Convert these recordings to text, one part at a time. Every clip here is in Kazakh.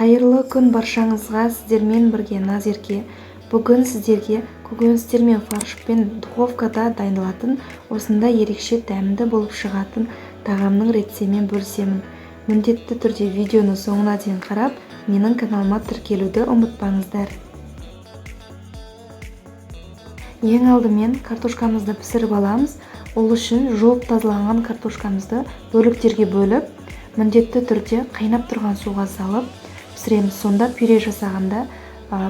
Қайырлы күн баршаңызға, сіздермен бірге Назерке. Бүгін сіздерге көкөністер мен фаршпен духовкада дайындалатын осындай ерекше дәмді болып шығатын тағамның рецептімен бөлісемін. Міндетті түрде видеоны соңына дейін қарап, менің каналыма тіркелуді ұмытпаңыздар. Ең алдымен картошкамызды пісіріп аламыз. Ол үшін жуып тазаланған картошкамызды бөліктерге бөліп, міндетті түрде қайнап тұрған суға салып пісіреміз. Сонда пюре жасағанда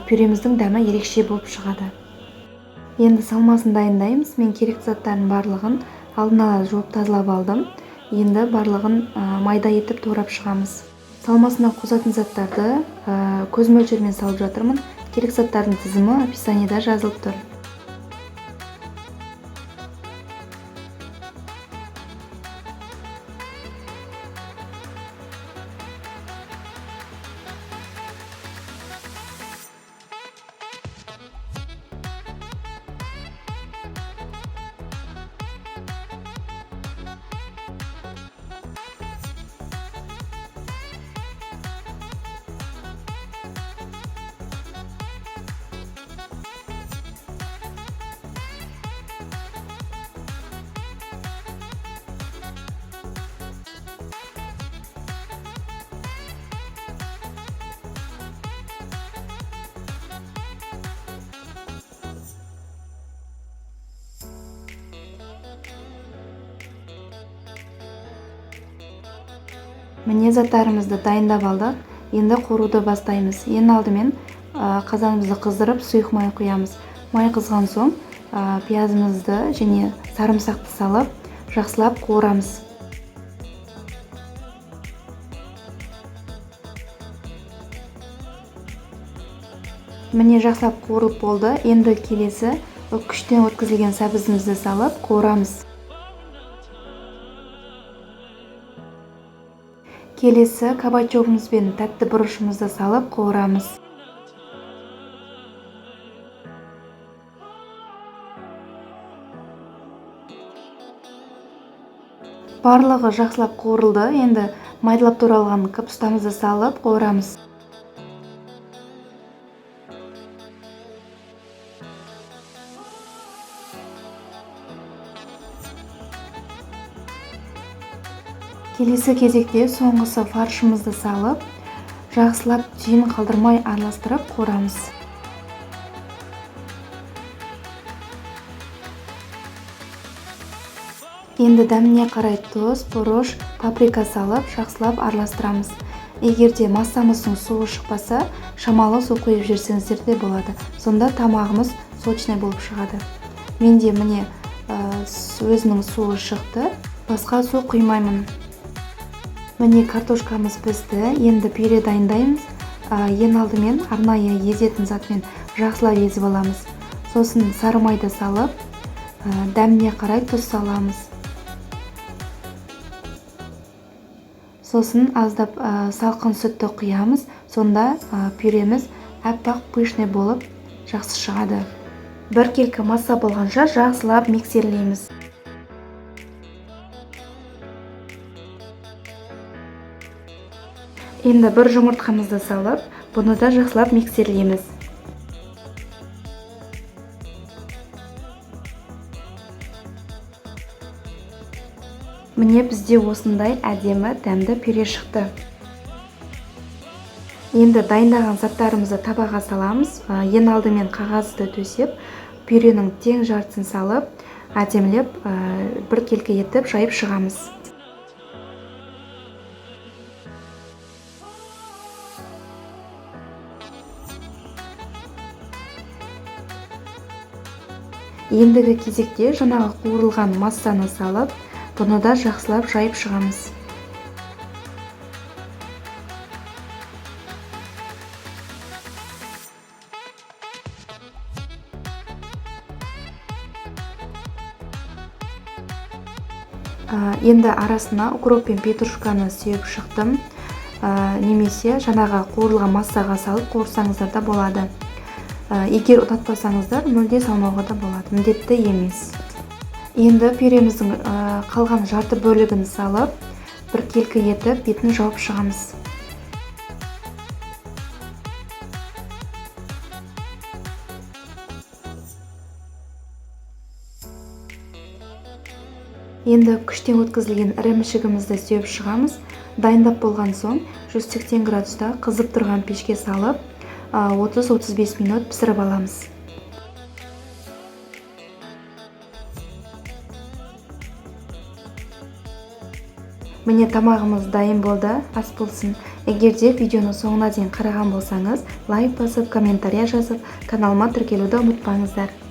пюреміздің дәмі ерекше болып шығады. Енді салмасын дайындаймыз. Мен керек заттардың барлығын алдын ала жуып тазалап алдым. Енді барлығын майда етіп турап шығамыз. Салмасына қосатын заттарды көз мөлшермен салып жатырмын. Керек заттардың тізімі описаниеда жазылып тұр. Міне заттарымызды дайындап алдық. Енді қоруды бастаймыз. Ең алдымен қазанымызды қыздырып, сұйық май құямыз. Май қызған соң пиязымызды және сарымсақты салып, жақсылап қуырамыз. Міне жақсылап қуырылып болды. Енді келесі күштен өткізілген сәбізімізді салып қуырамыз. Келесі кабачогымыз бен тәтті бұрышымызды салып қуырамыз. Барлығы жақсылап қуырылды. Енді майдалап туралған капустамызды салып қуырамыз. Келесі кезекте соңғысы фаршымызды салып, жақсылап түйін қалдырмай араластырып қуырамыз. Енді дәміне қарай тұз, бұрыш, паприка салып, жақсылап араластырамыз. Егерде массамыздың суы шықпаса, шамалы су құйып жіберсеңіздер де болады. Сонда тамағымыз сочный болып шығады. Менде міне өзінің суы шықты, басқа су құймаймын. Міне картошкамыз пісті. Енді пюре дайындаймыз. Ең алдымен арнайы езетін затпен жақсылап езіп аламыз. Сосын сары майды салып, дәміне қарай тұз саламыз. Сосын аздап салқын сүтті құямыз. Сонда пюреміз әппақ пышный болып жақсы шығады. Бір келкі масса болғанша жақсылап миксерлейміз. Енді бір жұмыртқамызды салып, бұны да жақсылап миксерлейміз. Міне бізде осындай әдемі дәмді пюре шықты. Енді дайындаған заттарымызды табаға саламыз. Ең алдымен қағазды төсеп, пюренің тең жартысын салып, әдемілеп бір келкі етіп жайып шығамыз. Ендігі кезекте жаңағы қуырылған массаны салып, бұны да жақсылап жайып шығамыз. Енді арасына укроп пен петрушканы сүйіп шықтым. Немесе жаңағы қуырылған массаға салып қуырсаңыздар да болады. Егер ұнатпасаңыздар, мүлде салмауға да болады, міндетті емес. Енді пюреміздің қалған жарты бөлігін салып, бір келкі етіп бетін жауып шығамыз. Енді күштен өткізілген ірімшігімізді сүйіп шығамыз. Дайындап болған соң 180 градуста қызып тұрған пешке салып 30-35 минут пісіріп аламыз. Міне тамағымыз дайын болды, ас болсын. Егер де видеоны соңына дейін қараған болсаңыз, лайк басып, комментария жазып, каналыма тіркелуді ұмытпаңыздар.